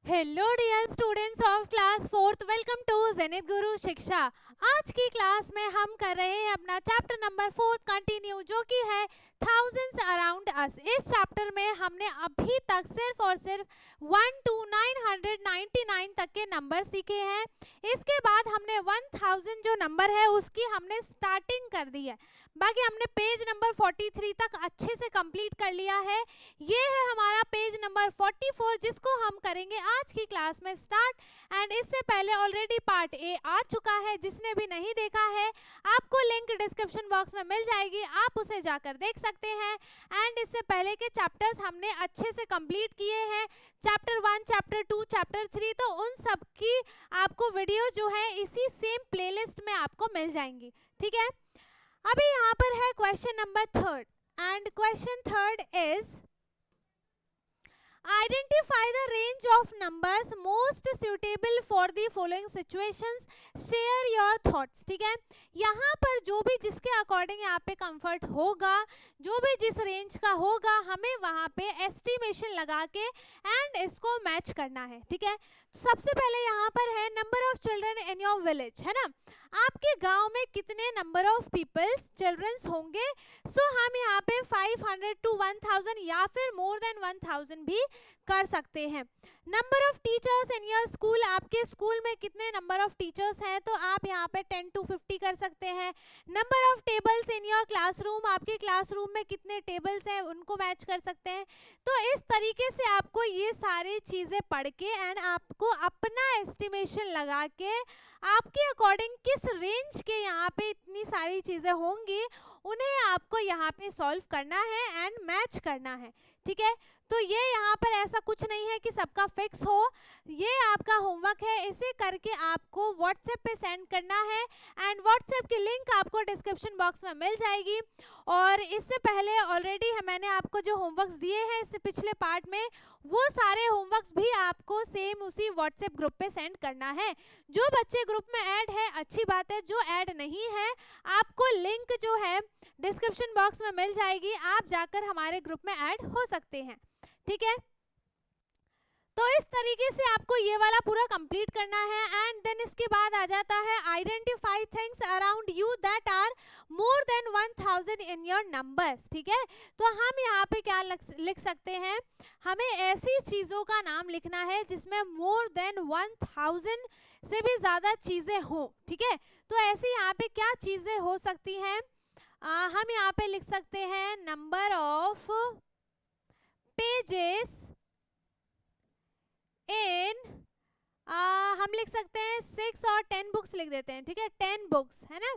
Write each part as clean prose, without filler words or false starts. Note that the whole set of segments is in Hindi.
Hello dear students of class fourth, welcome to Zenith Guru Shiksha. आज की क्लास में हम कर रहे हैं अपना चैप्टर नंबर 4 कंटिन्यू, जो कि है थाउजेंड्स अराउंड अस। इस चैप्टर में हमने अभी तक सिर्फ और सिर्फ 1 to 999 तक के नंबर सीखे हैं। इसके बाद हमने 1000 जो नंबर है उसकी हमने स्टार्टिंग कर दी है। बाकी हमने पेज नंबर 43 तक अच्छे से कंप्लीट कर लिया है। ये है हमारा पेज नंबर 44, जिसको हम करेंगे आज की क्लास में स्टार्ट। एंड इससे पहले ऑलरेडी पार्ट ए आ चुका है, जिसने भी नहीं देखा है आपको लिंक डिस्क्रिप्शन बॉक्स में मिल जाएगी, आप उसे जाकर देख सकते हैं। एंड इससे पहले के चैप्टर्स हमने अच्छे से कंप्लीट किए हैं, चैप्टर 1, चैप्टर 2, चैप्टर 3, तो उन सब की आपको वीडियो जो है इसी सेम प्लेलिस्ट में आपको मिल जाएंगी। ठीक है, अभी यहाँ पर है question number 3, and question 3 is identify the range of numbers most suitable for the following situations, share your thoughts। ठीक है, यहाँ पर जो भी जिसके अकॉर्डिंग यहाँ पे कंफर्ट होगा, जो भी जिस रेंज का होगा, हमें वहाँ पे एस्टिमेशन लगा के एंड इसको मैच करना है। ठीक है, सबसे पहले यहाँ पर है number of children in your village, है ना, आपके गांव में कितने नंबर ऑफ पीपल्स चिल्ड्रंस होंगे। सो हम यहाँ पे 500 to 1000 या फिर मोर देन 1000 भी कर सकते हैं। Number of teachers in your school, आपके स्कूल में कितने नंबर ऑफ टीचर्स हैं, तो आप यहाँ पे 10 to 50 कर सकते हैं। Number of tables in your classroom, आपके क्लासरूम में कितने टेबल्स हैं उनको मैच कर सकते हैं। तो इस तरीके से आपको ये सारी चीज़ें पढ़ के एंड आपको अपना एस्टिमेशन लगा के आपके अकॉर्डिंग किस रेंज के यहाँ पे इतनी सारी चीज़ें होंगी, उन्हें आपको यहाँ पे सॉल्व करना है एंड मैच करना है। ठीक है, तो ये यहाँ पर ऐसा कुछ नहीं है कि सबका फिक्स हो, ये आपका होमवर्क है, इसे करके आपको व्हाट्सएप पे सेंड करना है एंड व्हाट्सएप की लिंक आपको डिस्क्रिप्शन बॉक्स में मिल जाएगी। और इससे पहले ऑलरेडी मैंने आपको जो होमवर्क्स दिए हैं इससे पिछले पार्ट में, वो सारे होमवर्क्स भी आपको सेम उसी व्हाट्सएप ग्रुप पे सेंड करना है। जो बच्चे ग्रुप में ऐड है अच्छी बात है, जो ऐड नहीं है आपको लिंक जो है डिस्क्रिप्शन बॉक्स में मिल जाएगी, आप जाकर हमारे ग्रुप में ऐड हो सकते हैं। ठीक है, तो इस तरीके से आपको ये वाला पूरा कंप्लीट करना है। एंड देन इसके बाद आ जाता है identify things around you that are more than 1000 in your numbers. ठीक है, तो हम यहाँ पे क्या लिख सकते हैं, हमें ऐसी चीज़ों का नाम लिखना है जिसमें मोर देन 1000 से भी ज़्यादा चीज़ें हो। ठीक है, तो ऐसी यहाँ पे क्या चीज़ें हो सकती हैं, हम यहाँ पे लिख सकते हैं नंबर ऑफ पेजेस इन, हम लिख सकते हैं 6 और 10 बुक्स लिख देते हैं। ठीक है, 10 बुक्स है ना।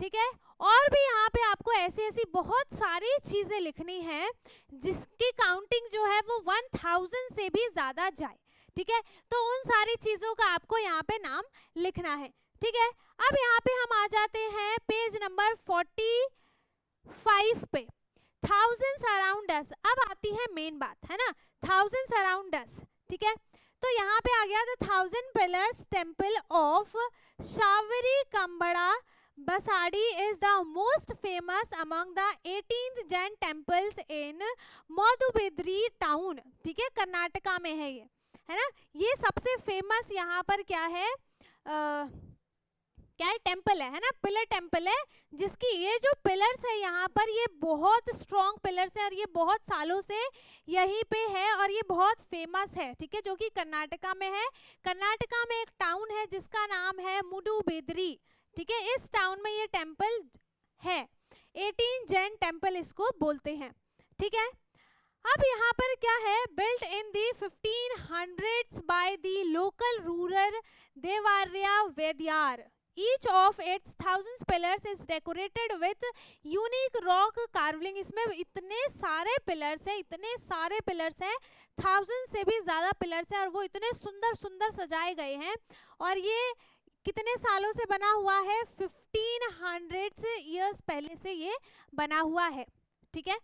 ठीक है, और भी यहाँ पे आपको ऐसी ऐसी बहुत सारी चीजें लिखनी है जिसकी काउंटिंग जो है वो 1000 से भी ज्यादा जाए। ठीक है, तो उन सारी चीजों का आपको यहाँ पे नाम लिखना है। ठीक है, अब यहाँ पे हम आ जाते हैं पेज नंबर 45 पे, थाउजेंड्स अराउंड अस। अब आती है मेन बात, है ना, थाउजेंड्स अराउंड अस। ठीक है, तो यहाँ पे आ गया the 1000 pillars temple of Saavira Kambada Basadi is the most famous among the 18th Jain temples in Moodbidri town. ठीक है, कर्नाटका में है ये, है ना, ये सबसे फेमस यहाँ पर क्या है, क्या है, टेम्पल है ना, पिलर टेम्पल है, जिसकी ये जो पिलर्स है यहाँ पर ये बहुत स्ट्रॉन्ग पिलर्स है और ये बहुत सालों से यहीं पे है और ये बहुत फेमस है। ठीक है, जो कि कर्नाटका में है। कर्नाटका में एक टाउन है जिसका नाम है मुडुबेद्री। ठीक है, इस टाउन में ये टेम्पल है, 18 जैन टेम्पल इसको बोलते हैं। ठीक है, अब यहाँ पर क्या है, built in the 1500s by the local rural देवार्या वेद्यार। Each of its 1000 pillars is decorated with unique rock carving। इसमें इतने सारे पिलर्स हैं, इतने सारे पिलर्स हैं, 1000 से भी ज़्यादा पिलर्स हैं और वो इतने सुंदर सुंदर सजाए गए हैं। और ये कितने सालों से बना हुआ है, 1500 ईयर्स पहले से ये बना हुआ है। ठीक है,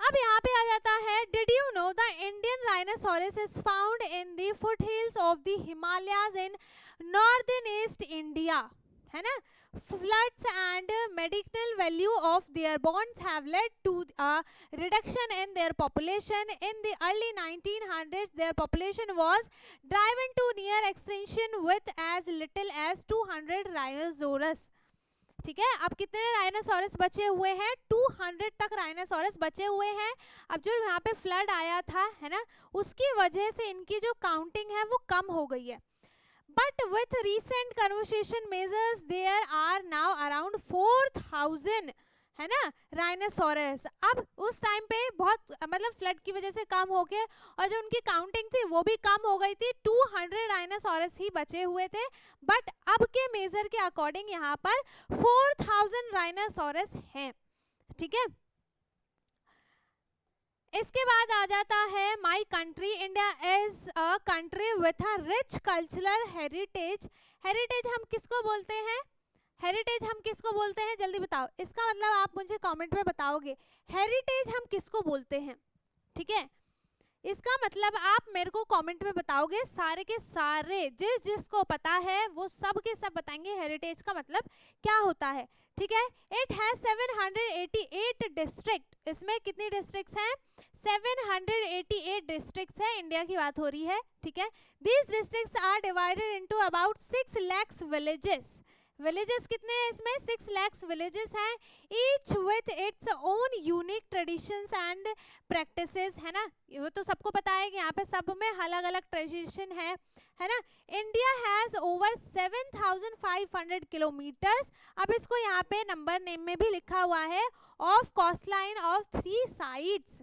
अब यहाँ पे आ जाता है, did you know the Indian rhinoceros is found in the foot hills of the Himalayas in northern east India. है ना. Floods and medicinal value of their bonds have led to a reduction in their population. In the early 1900s, their population was driven to near extinction with as little as 200 rhinoceros. ठीक है, अब कितने राइनोसोरस बचे हुए हैं? 200 तक राइनोसोरस बचे हुए हैं. अब जो यहाँ पे फ्लड आया था, है ना, उसकी वजह से इनकी जो काउंटिंग है वो कम हो गई है. But with recent conservation measures, there are now around 4,000, है ना, राइनोसोरस. अब उस टाइम पे बहुत मतलब फ्लड की वजह से कम हो गए और जो उनकी काउंटिंग थी वो भी कम हो गई थी. 200 राइनोसोरस ही बचे हुए थे. बट अब के मेजर के अकॉर्डिंग यहाँ पर 4,000 राइनोसोरस हैं. ठीक है, इसके बाद आ जाता है my country. India is a country with a rich cultural heritage. Heritage हम किसको बोलते हैं? हेरिटेज हम किसको बोलते हैं? जल्दी बताओ. इसका मतलब आप मुझे कमेंट में बताओगे हेरिटेज हम किसको बोलते हैं. ठीक है, इसका मतलब आप मेरे को कमेंट में बताओगे. सारे के सारे जिस जिसको पता है वो सब के सब बताएंगे हेरिटेज का मतलब क्या होता है. ठीक है, इट हैज 788 डिस्ट्रिक्ट. इसमें कितनी डिस्ट्रिक्ट्स हैं? 788 डिस्ट्रिक्ट्स है. इंडिया की बात हो रही है. ठीक है, these districts are divided into about 6 lakh villages. Villages कितने हैं इसमें? 6 लाख विलेजेस हैं. Each with its own unique traditions and practices, है ना. वो तो सबको पता है कि यहाँ पे सब में अलग अलग ट्रेडिशन है ना. India has over 7,500 kilometres. अब इसको यहाँ पे नंबर नेम में भी लिखा हुआ है. Of coast line of 3 sides,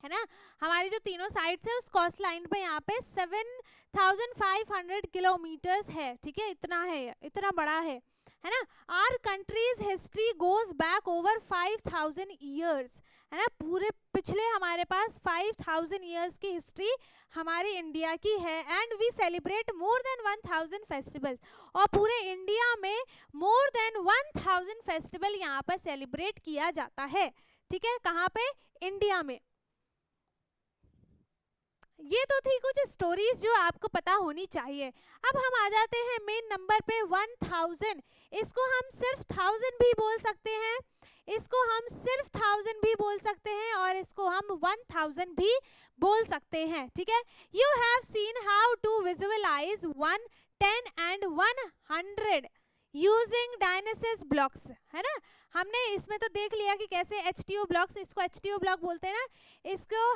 है ना. हमारी जो तीनों साइड्स है उस कोस्ट लाइन पे यहाँ पे 7,500 किलोमीटर्स है. ठीक है, इतना है, इतना बड़ा है ना. Our country's history goes back over 5,000 years, है ना. पूरे पिछले हमारे पास 5,000 ईयर्स की हिस्ट्री हमारी इंडिया की है. And we celebrate more than 1,000 festival. और पूरे इंडिया में मोर देन 1,000 फेस्टिवल यहाँ पर सेलिब्रेट किया जाता है. ठीक है, कहाँ पे? इंडिया में. ये तो थी कुछ स्टोरीज जो आपको पता होनी चाहिए. अब हम आ जाते हैं मेन नंबर पे 1,000. इसको हम सिर्फ 1,000 भी बोल सकते हैं, इसको हम सिर्फ 1,000 भी बोल सकते हैं और इसको हम 1,000 भी बोल सकते हैं. ठीक है, you have seen how to visualise 1, 10 and 100 using Dienes blocks, है ना. हमने इसमें तो देख लिया कि कैसे HTO ब्लॉक्स, इसको HTO ब्लॉक बोलते हैं ना. इसको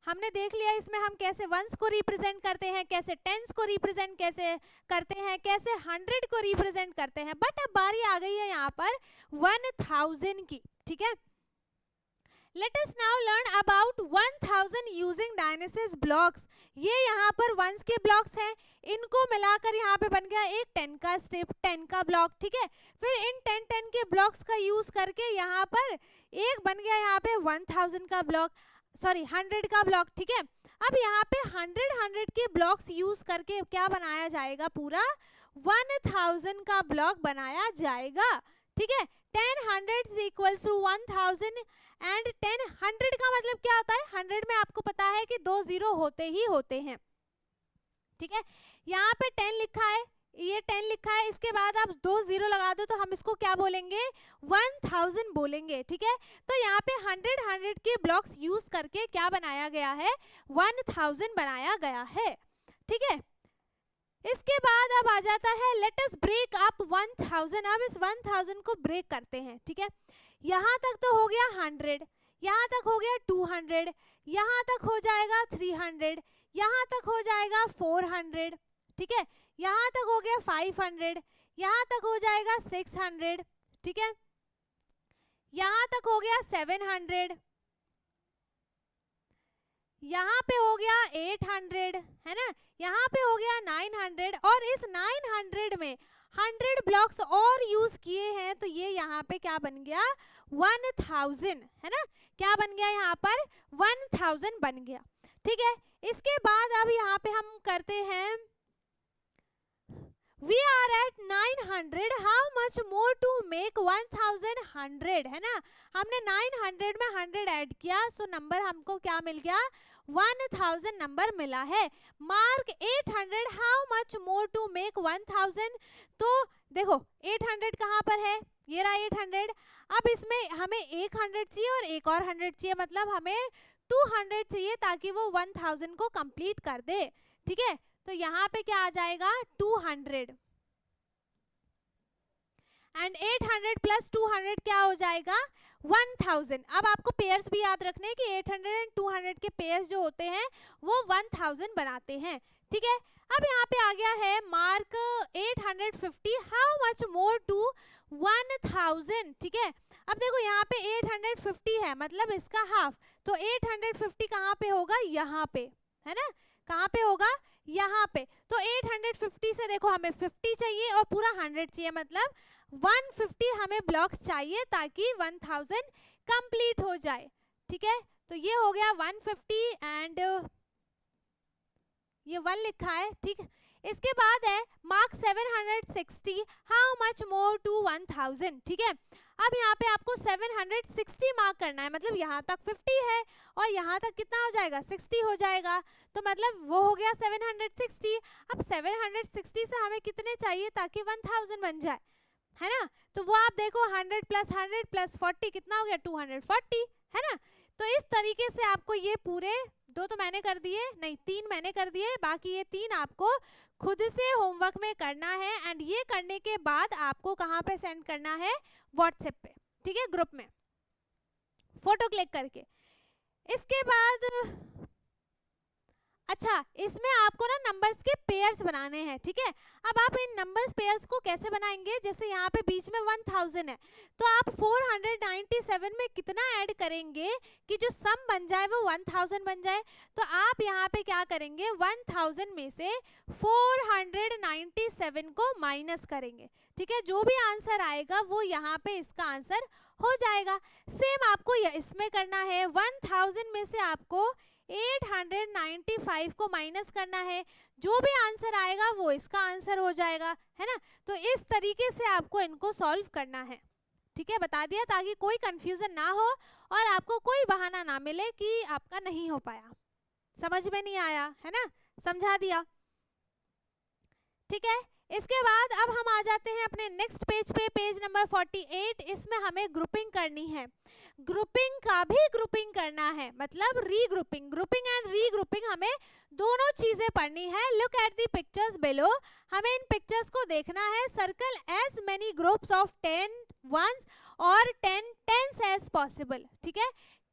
हमने देख लिया इसमें हम कैसे 1s को रिप्रेजेंट करते हैं, कैसे 10s को रिप्रेजेंट कैसे करते हैं, कैसे 100 को रिप्रेजेंट करते हैं. बट अब बारी आ गई है यहाँ पर 1,000 की. ठीक है, let us now learn about 1,000 using Dienes blocks. ये यहाँ पर 1s के ब्लॉक्स हैं, इनको मिलाकर यहाँ पे बन गया एक 10 का स्टेप, 10 का ब्लॉक. ठीक है, फिर इन 10 के ब्लॉक्स का यूज करके यहाँ पर एक बन गया यहाँ पे 1,000 का ब्लॉक, सॉरी 100 का ब्लॉक. ठीक है, अब यहाँ पे 100 के ब्लॉक्स यूज करके क्या बनाया जाएगा? पूरा 1,000 का ब्लॉक बनाया जाएगा. ठीक है, 10 100 इक्वल्स टू 1,000 एंड 10 100 का मतलब क्या होता है? 100 में आपको पता है कि 2 0 होते ही होते हैं. ठीक है, यहाँ पे 10 लिखा है, ये 10 लिखा है, इसके बाद आप 2 0 लगा दो तो हम इसको क्या बोलेंगे? 1,000 बोलेंगे. ठीक है, तो यहाँ पे 100 के ब्लॉक्स यूज करके क्या बनाया गया है? 1,000 बनाया गया है. ठीक है, इसके बाद अब आ जाता है लेट अस ब्रेक अप 1,000. अब इस 1,000 को ब्रेक करते हैं. ठीक है, यहाँ तक तो हो गया 100, यहाँ तक हो गया 200, यहाँ तक हो जाएगा 300, यहाँ तक हो जाएगा 400. ठीक है, यहाँ तक हो गया 500, यहाँ तक हो जाएगा 600. ठीक है, यहाँ तक हो गया 700, यहाँ पे हो गया 800, है ना. यहाँ पे हो गया 900 और इस 900 में 100 ब्लॉक्स और यूज किए हैं तो ये यहाँ पे क्या बन गया? 1,000, है ना. क्या बन गया यहाँ पर? 1,000 बन गया. ठीक है, इसके बाद अब यहाँ पे हम करते हैं we are at 900, how much more to make 1100, है ना, हमने 900 में 100 ऐड किया, सो नंबर हमको क्या मिल गया, 1000 नंबर मिला है। Mark 800, how much more to make 1000, तो देखो 800 कहाँ पर है, ये रहा 800। अब इसमें हमें एक 100 चाहिए और एक और 100 चाहिए, मतलब हमें 200 चाहिए ताकि वो 1000 को कंप्लीट कर दे, ठीक है। तो यहाँ पे क्या आ जाएगा 200, एंड 800 प्लस 200 क्या हो जाएगा 1000। अब आपको पेयर्स भी याद रखने कि 800 एंड 200 के पेयर्स जो होते हैं वो 1000 बनाते हैं, ठीक है। अब यहाँ पे आ गया है mark 850, how much more to 1000, ठीक है। अब देखो यहाँ पे 850 है, मतलब इसका हाफ, तो 850 कहाँ पे होगा, यहाँ पे, है ना, कहाँ पे होगा, यहाँ पे। तो 850 से देखो हमें 50 चाहिए और पूरा 100 चाहिए, मतलब 150 हमें ब्लॉक्स चाहिए ताकि 1000 कंप्लीट हो जाए, ठीक है। तो ये हो गया 150 एंड ये 1 लिखा है, ठीक है। इसके बाद है mark 760, how much more to 1000, ठीक है। अब यहाँ पे आपको 760 मार्क करना है, मतलब यहाँ तक 50 है और यहाँ तक कितना हो जाएगा 60 हो जाएगा, तो मतलब वो हो गया 760। अब 760 से हमें कितने चाहिए ताकि 1000 बन जाए, है ना, तो वो आप देखो 100 प्लस 100 प्लस 40 कितना हो गया 240, है ना। तो इस तरीके से आपको ये पूरे 2 तो मैंने कर दिए, नहीं 3 मैंने कर दिए, बाकी ये 3 आपको खुद से होमवर्क में करना है, एंड ये करने के बाद आपको कहाँ पे सेंड करना है, व्हाट्सएप पे, ठीक है, ग्रुप में फोटो क्लिक करके। इसके बाद अच्छा, इसमें आपको ना नंबर्स के पेयर्स बनाने हैं, ठीक है। अब आप इन नंबर्स पेयर्स को कैसे बनाएंगे, जैसे यहाँ पे बीच में 1000 है, तो आप 497 में कितना ऐड करेंगे कि जो सम बन जाए वो 1000 बन जाए। तो आप यहाँ पे क्या करेंगे, 1000 में से 497 को माइनस करेंगे, ठीक है। जो भी आंसर आएगा वो यहाँ पे इसका आंसर हो जाएगा। सेम आपको इसमें करना है, 1000 में से आपको 895 को माइनस करना है, जो भी आंसर आएगा वो इसका आंसर हो जाएगा, है ना। तो इस तरीके से आपको इनको सॉल्व करना है, ठीक है, बता दिया ताकि कोई कंफ्यूजन ना हो और आपको कोई बहाना ना मिले कि आपका नहीं हो पाया, समझ में नहीं आया, है ना, समझा दिया, ठीक है। इसके बाद अब हम आ जाते हैं अपने नेक्स्ट पेज पे, पेज नंबर 48। इसमें हमें ग्रुपिंग करनी है, ग्रुपिंग का भी ग्रुपिंग करना है, मतलब रीग्रुपिंग, ग्रुपिंग एंड रीग्रुपिंग, हमें दोनों चीजें पढ़नी है। Look at the pictures below, हमें इन पिक्चर्स को देखना है। Circle as many groups of 10 ones और 10 टेंस एज पॉसिबल, ठीक है।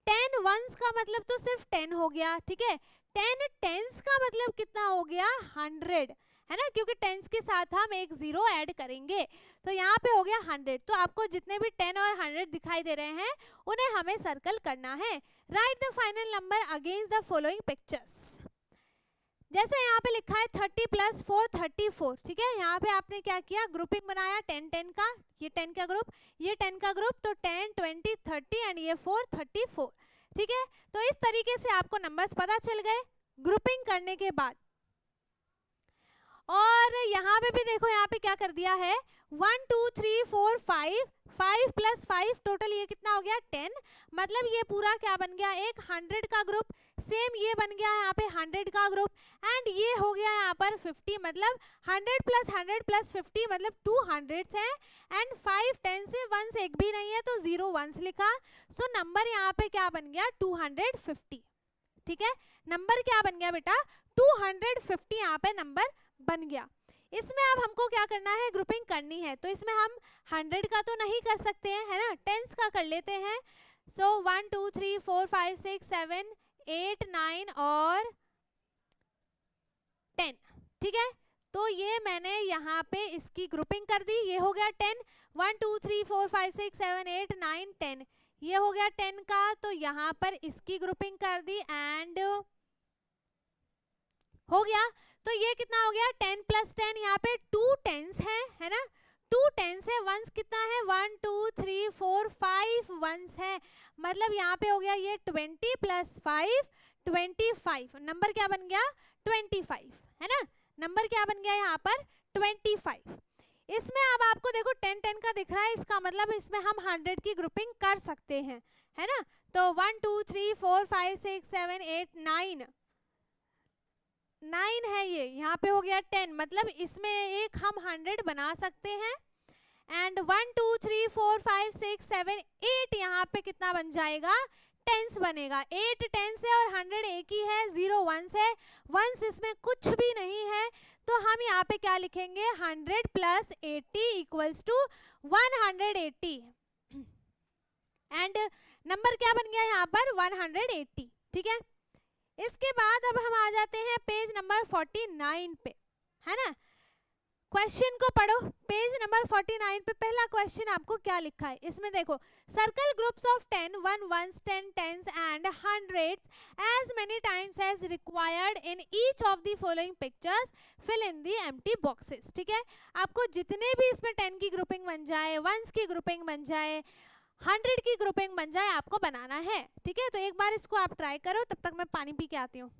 10 वंस का मतलब तो सिर्फ 10 हो गया, ठीक है। 10 टेंस का मतलब कितना हो गया 100, है ना, क्योंकि टेंस के साथ हम एक 0 ऐड करेंगे, तो यहाँ पे हो गया 100। तो आपको जितने भी 10 और 100 दिखाई दे रहे हैं उन्हें हमें सर्कल करना है। Right the final number against the following pictures. जैसे यहाँ पे लिखा है 30 प्लस 4 34, ठीक है। यहाँ पे आपने क्या किया, ग्रुपिंग बनाया 10 10 का, ये 10 का ग्रुप, ये 10 का ग्रुप, तो 10 20 30 एंड ये 4 34, ठीक है। तो इस तरीके से आपको नंबर्स पता चल गए ग्रुपिंग करने के बाद। और यहाँ पे भी देखो, यहाँ पे क्या कर दिया है 1 2 3 4 5 5 प्लस 5 टोटल ये कितना हो गया 10, मतलब ये पूरा क्या बन गया एक 100 का ग्रुप। सेम ये बन गया यहाँ पे 100 का ग्रुप, एंड ये हो गया यहाँ पर 50, मतलब 100 प्लस 50 मतलब 200 है, एंड 5 10 से 1 एक भी नहीं है तो 0 1 लिखा। सो नंबर यहाँ पे क्या बन गया 250, ठीक है। नंबर क्या बन गया बेटा 250, यहाँ पे नंबर बन गया। इसमें अब हमको क्या करना है, ग्रुपिंग करनी है, तो इसमें हम 100 का तो नहीं कर सकते हैं, है ना, टेंस का कर लेते हैं। सो 1 2 3 4 5 6 7 8 9 और 10, ठीक है। तो ये मैंने यहाँ पे इसकी ग्रुपिंग कर दी, ये हो गया 10, 1 2 3 4 5 6 7 8 9 10, ये हो गया 10 का, तो यहाँ पर इसकी ग्रुपिंग कर दी एंड हो गया। तो ये कितना हो गया 10 प्लस 10, यहाँ पे 2 टेंस है ना, 2 टेंस है, वंस कितना है 1 2 3 4 5 वंस है, मतलब यहाँ पे हो गया ये 20 प्लस 5 25, नंबर क्या बन गया 25, है ना, नंबर क्या बन गया यहाँ पर 25। इसमें अब आपको देखो 10 10 का दिख रहा है, इसका मतलब इसमें हम 100 की ग्रुपिंग कर सकते हैं, है ना। तो 1 2 3 4 5 6 7 8 9 9 है ये, यहाँ पे हो गया 10, मतलब इसमें एक हम 100 बना सकते हैं। एंड 1 2 3 4 5 6 7 8 यहाँ पे कितना बन जाएगा, टेंस बनेगा। 8 टेंस है और 100 एक ही है, 0 वंस है, वंस इसमें कुछ भी नहीं है, तो हम यहाँ पे क्या लिखेंगे, 100 plus 80 equals to 180। And number क्या बन गया यहाँ पर, 180, ठीक है। इसके बाद अब हम आ जाते हैं पेज नंबर 49 पे, है ना। क्वेश्चन को पढ़ो, पेज नंबर 49 पे पहला क्वेश्चन आपको क्या लिखा है, इसमें देखो, circle groups of 10 1 ones 10 tens and hundreds as many times as required in each of the following pictures, fill in the empty boxes, ठीक है। आपको जितने भी इसमें 10 की ग्रुपिंग बन जाए, वंस की ग्रुपिंग बन जाए, 100 की ग्रुपिंग बन जाए, आपको बनाना है, ठीक है। तो एक बार इसको आप ट्राई करो, तब तक मैं पानी पी के आती हूँ।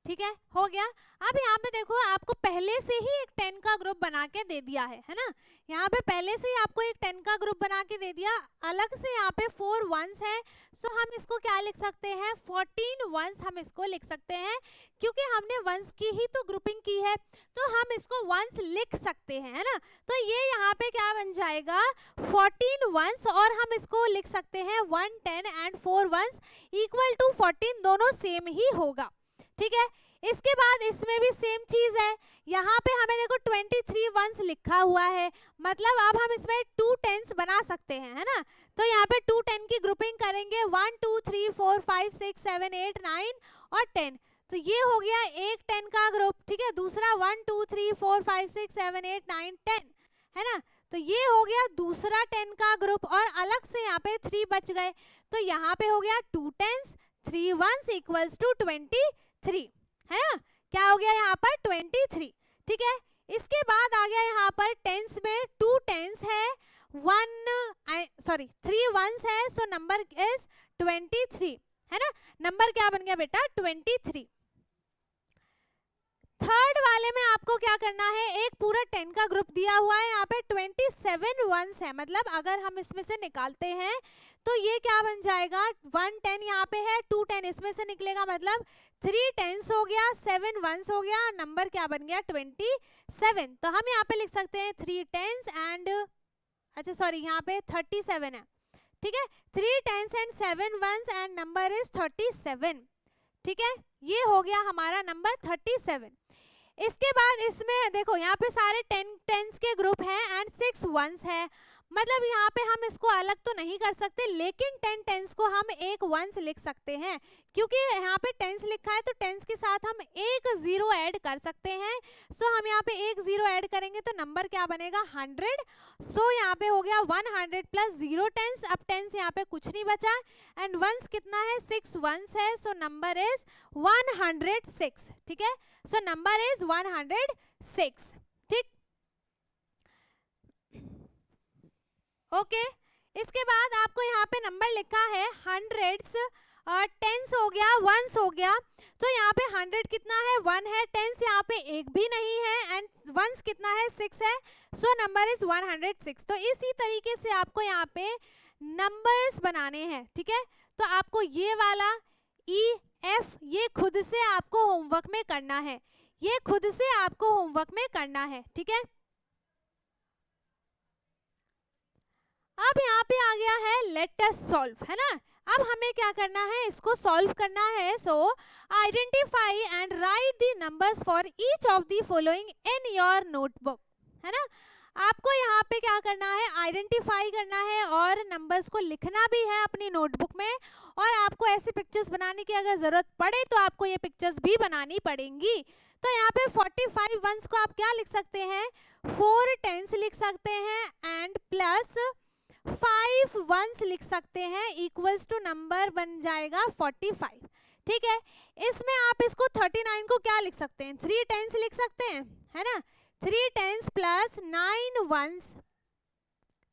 ठीक है, हो गया। अब यहाँ पे देखो, आपको पहले से ही एक 10 का ग्रुप बना के दे दिया है ना। यहाँ पे पहले से ही आपको एक 10 का ग्रुप बना के दे दिया, अलग से यहाँ पे 4 वंस है, सो हम इसको क्या लिख सकते हैं, 14 वंस हम इसको लिख सकते हैं, क्योंकि हमने वंस की ही तो ग्रुपिंग की है, तो हम इसको वंस लिख सकते हैं, है ना। तो ये यहाँ पे क्या बन जाएगा, 14 वंस, और हम इसको लिख सकते हैं 1 10 एंड 4 वंस इक्वल टू 14, दोनों सेम ही होगा, ठीक है। इसके बाद इसमें भी सेम चीज है, यहाँ पे हमें देखो 23 वंस लिखा हुआ है, मतलब अब हम इसमें 2 टेंस बना सकते हैं, है ना। तो यहाँ पे 2 10 की ग्रुपिंग करेंगे, 1 2 3 4 5 6 7 8 9 और 10, तो ये हो गया एक 10 का ग्रुप, ठीक है। दूसरा 1 2 3 4 5 6 7 8 9 10, है ना। तो ये हो गया दूसरा 10 का ग्रुप, और अलग से यहाँ पे 3 बच गए, तो यहाँ पे हो गया 2 टेंस 3 वंस इक्वल्स टू 23, है ना। क्या हो गया यहाँ पर, 23, ठीक है। इसके बाद आ गया यहाँ पर टेंस में 2 टेंस है, 3 वंस है, सो नंबर इज 23, है ना। नंबर क्या बन गया बेटा, 23। थर्ड वाले में आपको क्या करना है, एक पूरा 10 का ग्रुप दिया हुआ है, यहाँ पे 27 वंस है, मतलब अगर हम इसमें से निकालते हैं तो ये क्या बन जाएगा, 1 10 यहाँ पे है, 2 10 इसमें से निकलेगा, मतलब 3 टेंस हो गया, 7 वंस हो गया, नंबर क्या बन गया, 27। तो हम यहाँ पे लिख सकते हैं 3 टेंस एंड, अच्छा सॉरी, यहाँ पे 37 है, ठीक है। 3 tens and 7 ones and number is 37, ठीक है। ये हो गया हमारा नंबर 37। इसके बाद इसमें देखो, यहाँ पे सारे 10 टेंस के ग्रुप हैं एंड 6 वंस है, मतलब यहाँ पे हम इसको अलग तो नहीं कर सकते, लेकिन 10 टेंस को हम एक वंस लिख सकते हैं, क्योंकि यहाँ पे टेंस लिखा है, तो टेंस के साथ हम एक 0 ऐड कर सकते हैं। सो हम यहाँ पे एक 0 ऐड करेंगे तो नंबर क्या बनेगा, 100। सो यहाँ पे हो गया 100 प्लस 0 टेंस, अब टेंस यहाँ पे कुछ नहीं बचा, एंड वंस कितना है, 6 वंस है, सो नंबर इज 106, ठीक है। सो नंबर इज 106, ठीक, ओके। इसके बाद आपको यहाँ पे नंबर लिखा है हंड्रेड्स, और टेंस हो गया, वंस हो गया, तो यहाँ पे 100 कितना है, 1 है, टेंस यहाँ पे एक भी नहीं है, एंड वंस कितना है, 6 है, सो नंबर इज 106। तो इसी तरीके से आपको यहाँ पे नंबर्स बनाने हैं, ठीक है। तो आपको ये वाला EF ये खुद से आपको होमवर्क में करना है, ये खुद से आपको होमवर्क में करना है, ठीक है। अब यहाँ पे आ गया है लेट अस सॉल्व, है ना। अब हमें क्या करना है, इसको सॉल्व करना है। सो identify and right the numbers for each of the following in your notebook, है ना। आपको यहाँ पे क्या करना है, आइडेंटिफाई करना है और नंबर्स को लिखना भी है अपनी नोटबुक में। और आपको ऐसी पिक्चर्स बनाने की अगर जरूरत पड़े तो आपको ये पिक्चर्स भी बनानी पड़ेंगी। तो यहाँ पे 45 वंस को आप क्या लिख सकते हैं, 4 टेंस लिख सकते हैं एंड प्लस 5 वंस लिख सकते हैं, इक्वल्स टू नंबर बन जाएगा 45। ठीक है, इसमें आप इसको 39 को क्या लिख सकते हैं, 3 टेंस लिख सकते हैं, है ना। 3 टेंस प्लस 9 वंस,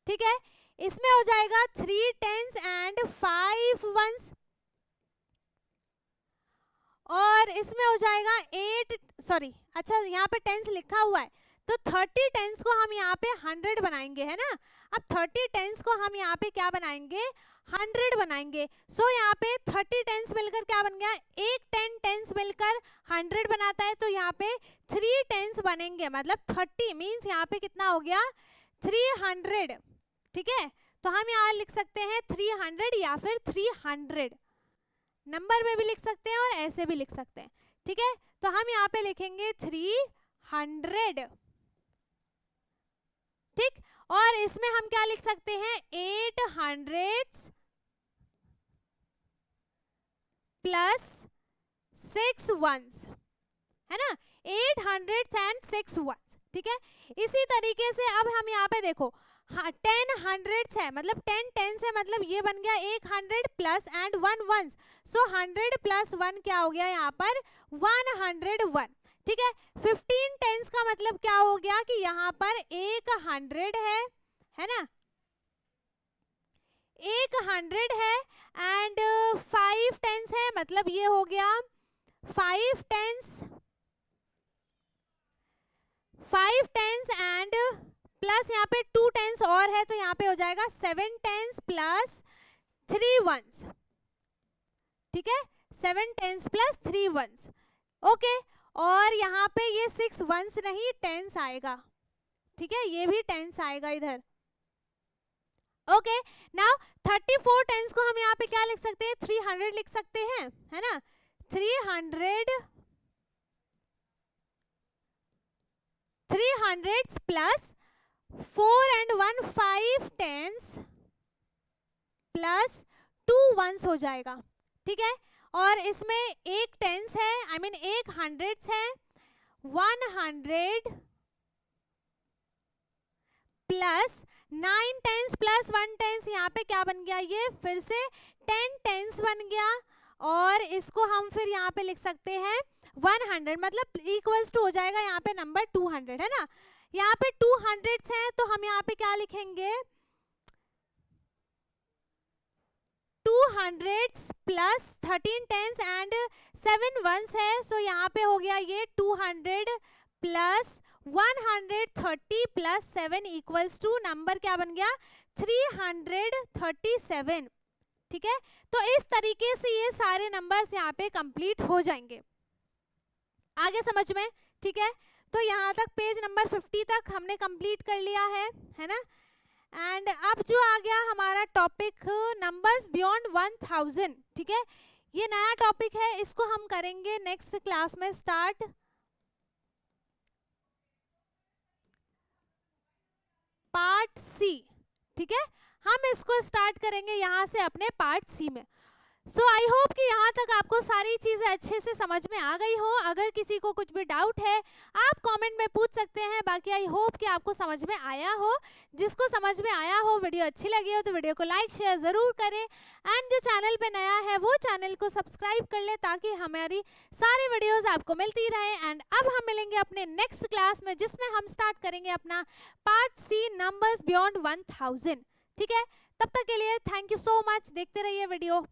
ठीक है, इसमें हो जाएगा 3 टेंस एंड 5 वंस। और इसमें हो जाएगा 8, सॉरी, अच्छा यहाँ पे टेंस लिखा हुआ है तो 30 टेंस को हम यहाँ पे 100 बनाएंगे, है ना। अब 30 टेंस को हम यहाँ पे क्या बनाएंगे, 100 बनाएंगे। सो यहाँ पे 30 टेंस मिलकर क्या बन गया, एक 10 टेंस मिलकर 100 बनाता है, तो यहाँ पे 3 टेंस बनेंगे, मतलब 30 मीन्स यहाँ पे कितना हो गया, 300। ठीक है, तो हम यहाँ लिख सकते हैं 300 या फिर 300, नंबर में भी लिख सकते हैं और ऐसे भी लिख सकते हैं। ठीक है, तो हम यहाँ पे लिखेंगे 300। ठीक, और इसमें हम क्या लिख सकते हैं, 800 प्लस 6 वंस, है ना, 806 वंस। ठीक है, इसी तरीके से अब हम यहाँ पे देखो 10 हंड्रेड्स है, मतलब 10 टेंस है, मतलब ये बन गया 100 plus and 1 ones. So 100 plus 1 क्या हो गया यहाँ पर, 101। ठीक है, 15 टेंस का मतलब क्या हो गया कि यहाँ पर 100 है ना, 100 है एंड 5 टेंस है, मतलब ये हो गया 5 टेंस एंड प्लस यहाँ पे 2 टेंस और है, तो यहाँ पे हो जाएगा 7 टेंस प्लस 3 वंस। ठीक है, 7 टेंस प्लस 3 वंस। ओके, और यहाँ पे ये 6 वंस नहीं, टेंस आएगा। ठीक है, ये भी टेंस आएगा इधर। ओके, नाउ 34 टेंस को हम यहाँ पे क्या लिख सकते हैं, 300 लिख सकते हैं, है ना। 300 plus 4 and 1 5 tens plus 2 ones हो जाएगा। ठीक है, और इसमें एक टेंस है, आई मीन एक हंड्रेड्स है, 100 प्लस 9 टेंस प्लस 1 टेंस, यहाँ पे क्या बन गया, ये फिर से 10 टेंस बन गया। और इसको हम फिर यहाँ पे लिख सकते हैं 100, मतलब इक्वल्स टू हो जाएगा यहाँ पे नंबर 200, है ना। यहाँ पे 200 हैं तो हम यहाँ पे क्या लिखेंगे, 200 प्लस 13 टेंस एंड 7 वंस है, सो यहाँ पे हो गया ये 200 plus 130 plus 7 equals to number क्या बन गया, 337। ठीक है, तो इस तरीके से ये सारे नंबर्स यहाँ पे कंप्लीट हो जाएंगे। आगे समझ में, ठीक है। तो यहाँ तक पेज नंबर 50 तक हमने कंप्लीट कर लिया है ना। एंड अब जो आ गया हमारा टॉपिक नंबर्स बियॉन्ड 1000। ठीक है, ये नया टॉपिक है, इसको हम करेंगे नेक्स्ट क्लास में स्टार्ट। पार्ट सी, ठीक है, हम इसको स्टार्ट करेंगे यहाँ से अपने पार्ट सी में। सो आई होप कि यहाँ तक आपको सारी चीज़ें अच्छे से समझ में आ गई हो। अगर किसी को कुछ भी डाउट है आप कमेंट में पूछ सकते हैं। बाकी आई होप कि आपको समझ में आया हो। जिसको समझ में आया हो, वीडियो अच्छी लगी हो तो वीडियो को लाइक शेयर ज़रूर करें। एंड जो चैनल पे नया है वो चैनल को सब्सक्राइब कर ले ताकि हमारी सारी वीडियोस आपको मिलती रहे। एंड अब हम मिलेंगे अपने नेक्स्ट क्लास में जिसमें हम स्टार्ट करेंगे अपना पार्ट सी नंबर्स बियॉन्ड 1000। ठीक है, तब तक के लिए थैंक यू सो मच। देखते रहिए वीडियो।